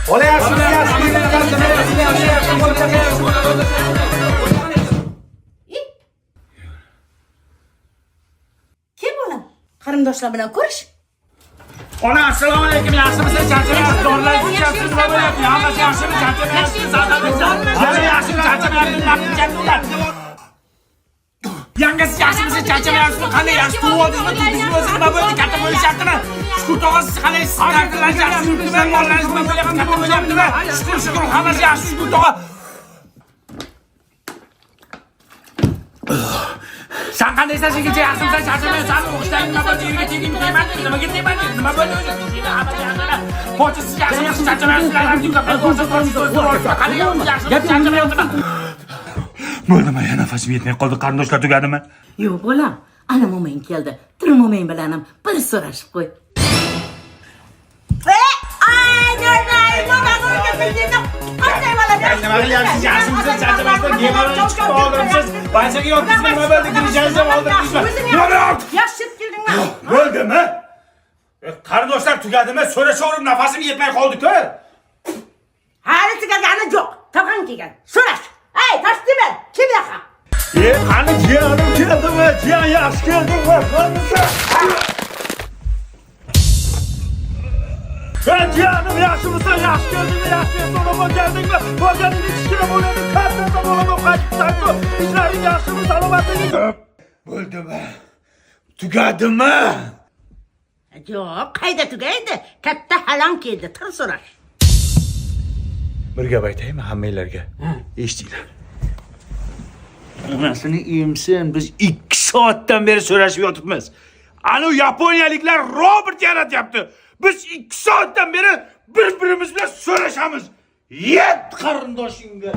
Kim bolam? Qarindoshlar bilan ko'rish? Ona, assalomu alaykum. Yaxshimisiz? Charchamayapsiz? Dorilarni ichasiz, nima bo'lyapti? Hammasi yaxshimi? Charchamayapsiz? Hali yaxshimi? Charchamayapsiz? Yangasi yaxshimisiz? Charchamayapsizmi? Qanday yaxshi turib oldingizmi? Tuzdingizmi? O'zi nima bo'ldi? Katta bo'lishyaptimi? Shukur tog'a, siz qalaysiz? Ta'tillanasiz? Yurtimi? Mollaringiz nima bo'lyapti? Katta bo'lyaptimi? Shukur, hammasi yaxshi. Shukur tog'a. Sen qandaysan? Sengacha yaxshimisan? Charchamayapsanmi? O'qishdan nima bo'ldi? Yerga tegdingmi? Tegmadingmi? Nimaga tegmadingiz? Nima bo'ldi o'zi? Hammasi yaxshi. Po'cha, siz yaxshimisiz? Charchamayapsizlar? Qanday yaxshi? Bo'ldimi? Nafasim yetmay qoldi. Qarindoshlar tugadimi? Yo'q bolam. Ana mo'min keldi. Tur mo'min bilan ham bir so'rashib qo'y. Nima qilyapsiz? Yaxshimisiz? Charchamasdan bemalol chiqib oldiribsiz. Banchaga yotdingizmi? Nima bo'ldi? Girishingizga oldirdingizmi? Yaxshi keldingmi? Bo'ldimi? Qarindoshlar tugadimi? So'rashaverim, nafasim yetmay qoldi-ku. Hali tugagani yo'q. Tog'ang kelgan. So'rash. Ey, Toshtemir, kim yoqa? Qani jiyanim keldimi? Jiyan yaxshi keldingmi? Jiyanim yaxshimisan? Yaxshi keldingmi? Yaxshi so'rab keldingmi? Bo'lganingda kichkina bo'ladi, katta bo'ladi, qaytibsan-ku. Ishlaring yaxshimi? Salomatliging? Bo'ldimi? Tugadimi? Yo'q, qayda tugaydi? Katta halon keldi, tur so'rash. Bir gap aytaymi hammanglarga? Eshitinglar. Onasini emsin, biz 2 soatdan beri so'rashib yotibmiz. Ana yaponiyaliklar robot yaratyapti. Biz 2 soatdan beri bir-birimiz bilan so'rashamiz. Yet qarindoshingga.